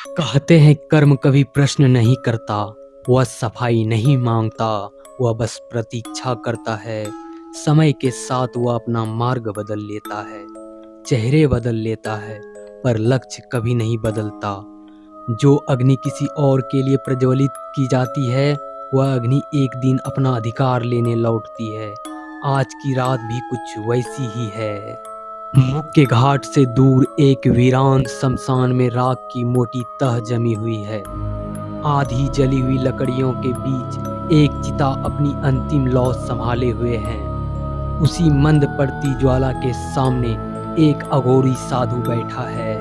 कहते हैं कर्म कभी प्रश्न नहीं करता, वह सफाई नहीं मांगता, वह बस प्रतीक्षा करता है। समय के साथ वह अपना मार्ग बदल लेता है, चेहरे बदल लेता है, पर लक्ष्य कभी नहीं बदलता। जो अग्नि किसी और के लिए प्रज्वलित की जाती है, वह अग्नि एक दिन अपना अधिकार लेने लौटती है। आज की रात भी कुछ वैसी ही है। मुख्य घाट से दूर एक वीरान शमशान में राख की मोटी तह जमी हुई है। आधी जली हुई लकड़ियों के बीच एक चिता अपनी अंतिम लौ संभाले हुए है। उसी मंद पड़ती ज्वाला के सामने एक अघोरी साधु बैठा है,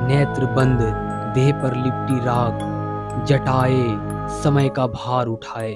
नेत्र बंद, देह पर लिपटी राख, जटाए समय का भार उठाए।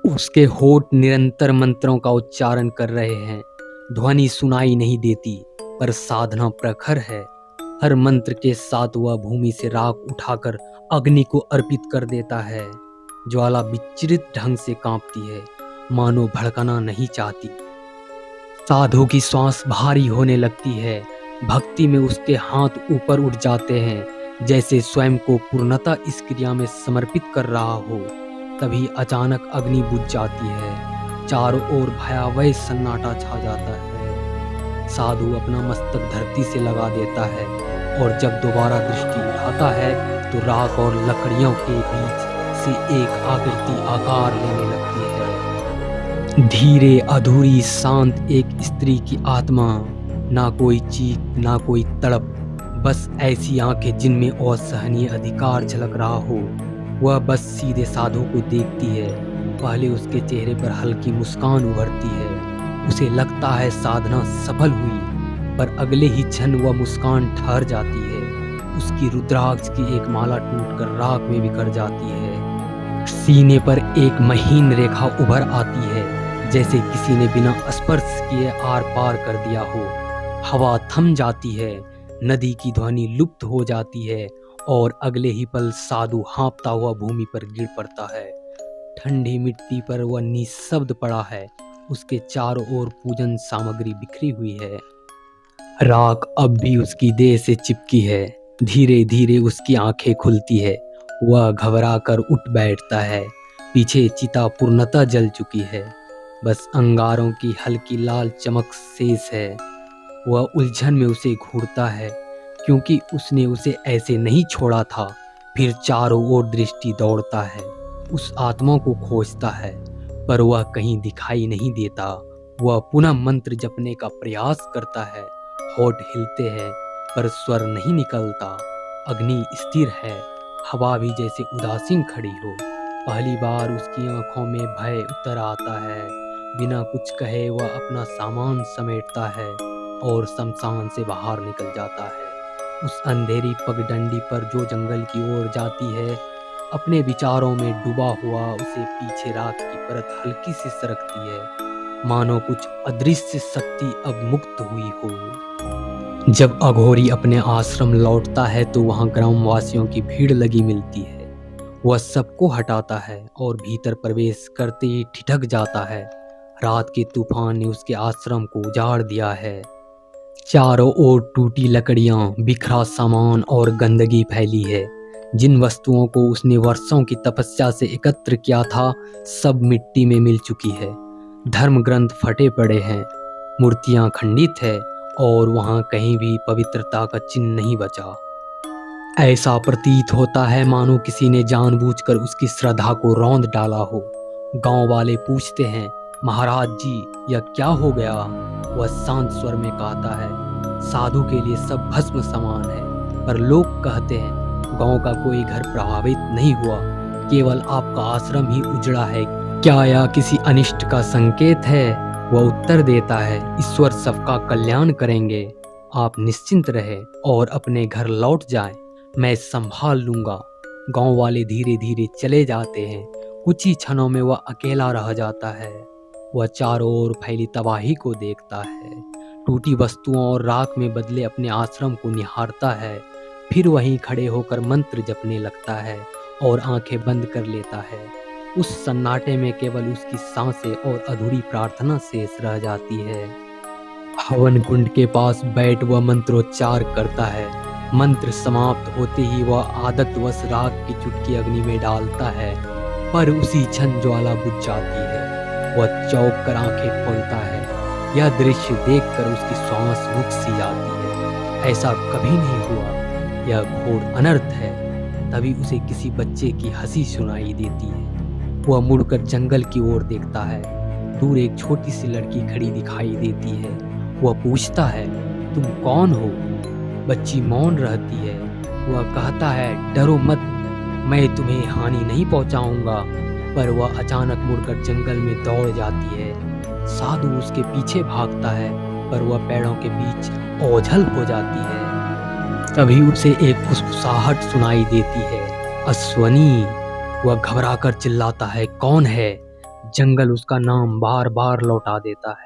उसके होठ निरंतर मंत्रों का उच्चारण कर रहे हैं। ध्वनि सुनाई नहीं देती, पर साधना प्रखर है। हर मंत्र के साथ वह भूमि से राख उठाकर अग्नि को अर्पित कर देता है। ज्वाला विचित्र ढंग से कांपती है, मानो भड़कना नहीं चाहती। साधु की श्वास भारी होने लगती है। भक्ति में उसके हाथ ऊपर उठ जाते हैं, जैसे स्वयं को पूर्णतः इस क्रिया में समर्पित कर रहा हो। तभी अचानक अग्नि बुझ जाती है। चारों ओर भयावह सन्नाटा छा जाता है। साधु अपना मस्तक धरती से लगा देता है और जब दोबारा दृष्टि उठाता है तो राख और लकड़ियों के बीच से एक आकृति आकार लेने लगती है। धीरे अधूरी शांत एक स्त्री की आत्मा, ना कोई चीख ना कोई तड़प, बस ऐसी आंखें जिनमें असहनीय अधिकार झलक रहा हो। वह बस सीधे साधु को देखती है। पहले उसके चेहरे पर हल्की मुस्कान उभरती है। उसे लगता है साधना सफल हुई, पर अगले ही क्षण वह मुस्कान ठहर जाती है। उसकी रुद्राक्ष की एक माला टूटकर राख में बिखर जाती है। सीने पर एक महीन रेखा उभर आती है, जैसे किसी ने बिना स्पर्श किए आर पार कर दिया हो। हवा थम जाती है, नदी की ध्वनि लुप्त हो जाती है और अगले ही पल साधु हाँफता हुआ भूमि पर गिर पड़ता है। ठंडी मिट्टी पर वह निःशब्द पड़ा है। उसके चारों ओर पूजन सामग्री बिखरी हुई है। राख अब भी उसकी देह से चिपकी है। धीरे धीरे उसकी आंखें खुलती है। वह घबरा कर उठ बैठता है। पीछे चिता पूर्णतः जल चुकी है, बस अंगारों की हल्की लाल चमक शेष है। वह उलझन में उसे घूरता है, क्योंकि उसने उसे ऐसे नहीं छोड़ा था। फिर चारों ओर दृष्टि दौड़ता है, उस आत्मा को खोजता है, पर वह कहीं दिखाई नहीं देता। वह पुनः मंत्र जपने का प्रयास करता है। होठ हिलते हैं, पर स्वर नहीं निकलता। अग्नि स्थिर है, हवा भी जैसे उदासीन खड़ी हो। पहली बार उसकी आंखों में भय उतर आता है। बिना कुछ कहे वह अपना सामान समेटता है और शमशान से बाहर निकल जाता है। उस अंधेरी पगडंडी पर जो जंगल की ओर जाती है, अपने विचारों में डूबा हुआ उसे पीछे राख की परत हल्की सी सरकती है, मानो कुछ अदृश्य शक्ति अब मुक्त हुई हो। जब अघोरी अपने आश्रम लौटता है तो वहां ग्रामवासियों की भीड़ लगी मिलती है। वह सबको हटाता है और भीतर प्रवेश करते ही ठिठक जाता है। रात के तूफान ने उसके आश्रम को उजाड़ दिया है। चारों ओर टूटी लकड़ियां, बिखरा सामान और गंदगी फैली है। जिन वस्तुओं को उसने वर्षों की तपस्या से एकत्र किया था, सब मिट्टी में मिल चुकी है। धर्म ग्रंथ फटे पड़े हैं, मूर्तियां खंडित है और वहां कहीं भी पवित्रता का चिन्ह नहीं बचा। ऐसा प्रतीत होता है मानो किसी ने जानबूझकर उसकी श्रद्धा को रौंद डाला हो। गांव वाले पूछते हैं, महाराज जी, यह क्या हो गया? वह शांत स्वर में कहता है, साधु के लिए सब भस्म समान है, पर लोग कहते हैं गांव का कोई घर प्रभावित नहीं हुआ, केवल आपका आश्रम ही उजड़ा है। क्या यह किसी अनिष्ट का संकेत है? वह उत्तर देता है, ईश्वर सबका कल्याण करेंगे। आप निश्चिंत रहे और अपने घर लौट जाएं, मैं संभाल लूंगा। गांव वाले धीरे धीरे चले जाते हैं। कुछ ही क्षणों में वह अकेला रह जाता है। वह चारों ओर फैली तबाही को देखता है, टूटी वस्तुओं और राख में बदले अपने आश्रम को निहारता है। फिर वहीं खड़े होकर मंत्र जपने लगता है और आंखें बंद कर लेता है। उस सन्नाटे में केवल उसकी सांसें और अधूरी प्रार्थना शेष रह जाती है। हवन कुंड के पास बैठ वह मंत्रोच्चार करता है। मंत्र समाप्त होते ही वह आदतवश राख की चुटकी अग्नि में डालता है, पर उसी क्षण ज्वाला बुझ जाती है। वह चौंक कर आंखें खोलता है। यह दृश्य देखकर उसकी सांस रुक सी जाती है। ऐसा कभी नहीं हुआ, यह घोर अनर्थ है। तभी उसे किसी बच्चे की हंसी सुनाई देती है। वह मुड़कर जंगल की ओर देखता है। दूर एक छोटी सी लड़की खड़ी दिखाई देती है। वह पूछता है, तुम कौन हो? बच्ची मौन रहती है। वह कहता है, डरो मत, मैं तुम्हें हानि नहीं पहुंचाऊंगा। पर वह अचानक मुड़कर जंगल में दौड़ जाती है। साधु उसके पीछे भागता है, पर वह पेड़ों के बीच ओझल हो जाती है। तभी उसे एक फुसफुसाहट सुनाई देती है, अश्वनी। वह घबराकर चिल्लाता है, कौन है? जंगल उसका नाम बार बार लौटा देता है।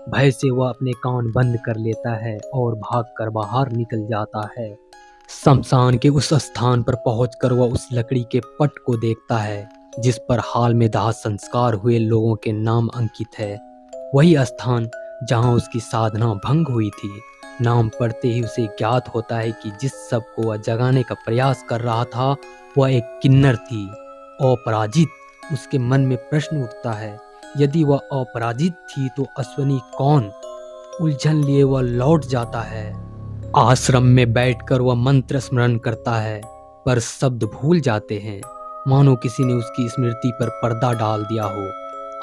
भय से वह अपने कान बंद कर लेता है और भागकर बाहर निकल जाता है। शमशान के उस स्थान पर पहुंचकर वह उस लकड़ी के पट को देखता है जिस पर हाल में दाह संस्कार हुए लोगों के नाम अंकित है। वही स्थान जहां उसकी साधना भंग हुई थी। नाम पढ़ते ही उसे ज्ञात होता है कि जिस सब को वह जगाने का प्रयास कर रहा था वह एक किन्नर थी, अपराजित। उसके मन में प्रश्न उठता है, यदि वह अपराजित थी तो अश्वनी कौन? उलझन लिए वह लौट जाता है। आश्रम में बैठकर वह मंत्र स्मरण करता है, पर शब्द भूल जाते हैं, मानो किसी ने उसकी स्मृति पर पर्दा डाल दिया हो।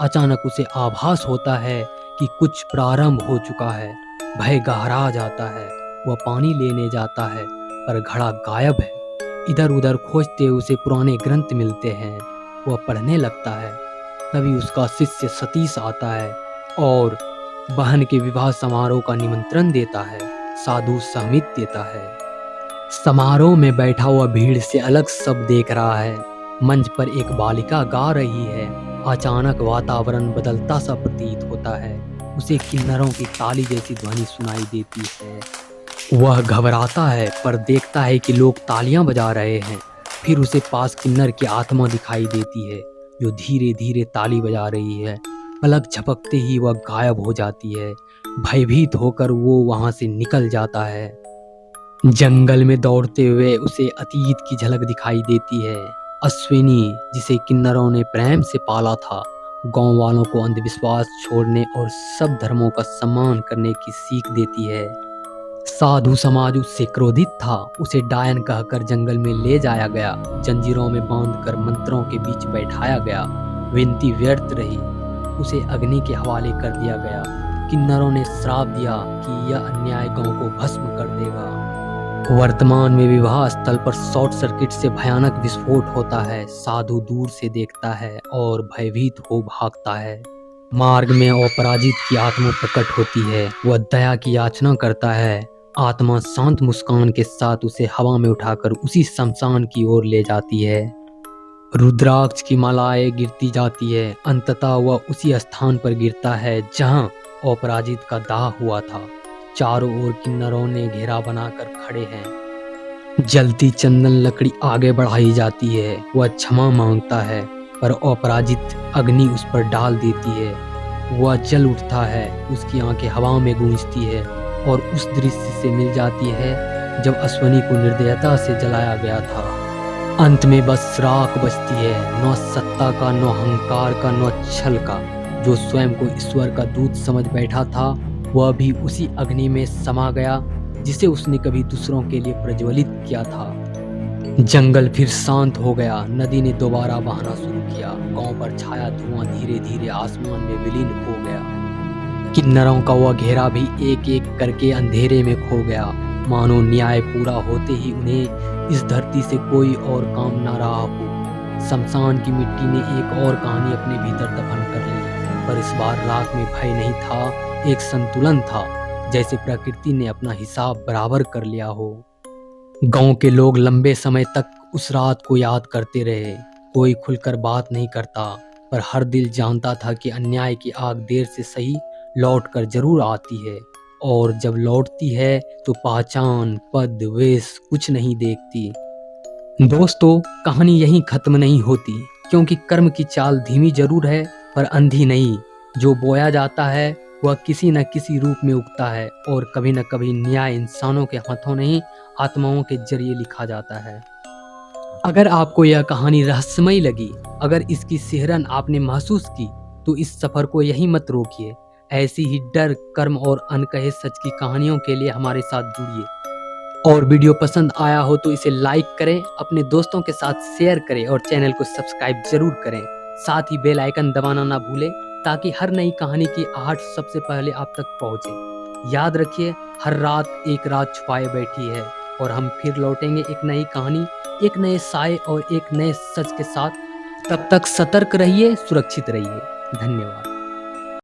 अचानक उसे आभास होता है कि कुछ प्रारंभ हो चुका है। भय गहरा जाता है। वह पानी लेने जाता है, पर घड़ा गायब है। इधर उधर खोजते उसे पुराने ग्रंथ मिलते हैं। वह पढ़ने लगता है। तभी उसका शिष्य सतीश आता है और बहन के विवाह समारोह का निमंत्रण देता है। साधु सहमति देता है। समारोह में बैठा हुआ भीड़ से अलग सब देख रहा है। मंच पर एक बालिका गा रही है। अचानक वातावरण बदलता सा प्रतीत होता है। उसे किन्नरों की ताली जैसी ध्वनि सुनाई देती है। वह घबराता है, पर देखता है कि लोग तालियां बजा रहे हैं। फिर उसे पास किन्नर की आत्मा दिखाई देती है जो धीरे धीरे ताली बजा रही है। पलक झपकते ही वह गायब हो जाती है। भयभीत होकर वो वहां से निकल जाता है। जंगल में दौड़ते हुए उसे अतीत की झलक दिखाई देती है। अश्विनी, जिसे किन्नरों ने प्रेम से पाला था, गांव वालों को अंधविश्वास छोड़ने और सब धर्मों का सम्मान करने की सीख देती है। साधु समाज उससे क्रोधित था। उसे डायन कहकर जंगल में ले जाया गया। जंजीरों में बांधकर मंत्रों के बीच बैठाया गया। विनती व्यर्थ रही। उसे अग्नि के हवाले कर दिया गया। किन्नरों ने श्राप दिया कि यह अन्याय गांव को भस्म कर देगा। वर्तमान में विवाह स्थल पर शॉर्ट सर्किट से भयानक विस्फोट होता है। साधु दूर से देखता है और भयभीत हो भागता है। मार्ग में अपराजित की आत्मा प्रकट होती है। वह दया की याचना करता है। आत्मा शांत मुस्कान के साथ उसे हवा में उठाकर उसी शमशान की ओर ले जाती है। रुद्राक्ष की मालाएं गिरती जाती है। अंततः वह उसी स्थान पर गिरता है जहां अपराजित का दाह हुआ था। चारों ओर किन्नरों ने घेरा बनाकर खड़े हैं। जलती चंदन लकड़ी आगे बढ़ाई जाती है। वह क्षमा मांगता है, पर अपराजित अग्नि उस पर डाल देती है। वह जल उठता है। उसकी आंखें हवा में गूंजती है और उस दृश्य से मिल जाती है जब अश्वनी को निर्दयता से जलाया गया था। अंत में बस राख बचती है, न सत्ता का, न अहंकार का, न छल का। जो स्वयं को ईश्वर का दूत समझ बैठा था वह भी उसी अग्नि में समा गया जिसे उसने कभी दूसरों के लिए प्रज्वलित किया था। जंगल फिर शांत हो गया। नदी ने दोबारा बहना शुरू किया। गांव पर छाया धुआं धीरे धीरे आसमान में विलीन हो गया। किन्नरों का वह घेरा भी एक एक करके अंधेरे में खो गया, मानो न्याय पूरा होते ही उन्हें इस धरती से कोई और काम ना रहा हो। शमशान की मिट्टी ने एक और कहानी अपने भीतर दफन कर ली, पर इस बार राख में भय नहीं था, एक संतुलन था, जैसे प्रकृति ने अपना हिसाब बराबर कर लिया हो। गांव के लोग लंबे समय तक उस रात को याद करते रहे। कोई खुलकर बात नहीं करता, पर हर दिल जानता था कि अन्याय की आग देर से सही लौट कर जरूर आती है, और जब लौटती है तो पहचान, पद, वेश कुछ नहीं देखती। दोस्तों, कहानी यहीं खत्म नहीं होती, क्योंकि कर्म की चाल धीमी जरूर है पर अंधी नहीं। जो बोया जाता है वह किसी न किसी रूप में उगता है और कभी न कभी न्याय इंसानों के हाथों नहीं, आत्माओं के जरिए लिखा जाता है। अगर आपको यह कहानी रहस्यमयी लगी, अगर इसकी सिहरन आपने महसूस की, तो इस सफर को यहीं मत रोकिए। ऐसी ही डर, कर्म और अनकहे सच की कहानियों के लिए हमारे साथ जुड़िए। और वीडियो पसंद आया हो तो इसे लाइक करें, अपने दोस्तों के साथ शेयर करें और चैनल को सब्सक्राइब जरूर करें। साथ ही बेल आइकन दबाना ना भूलें, ताकि हर नई कहानी की आहट सबसे पहले आप तक पहुंचे। याद रखिए, हर रात एक रात छुपाए बैठी है, और हम फिर लौटेंगे एक नई कहानी, एक नए साए और एक नए सच के साथ। तब तक सतर्क रहिए, सुरक्षित रहिए। धन्यवाद।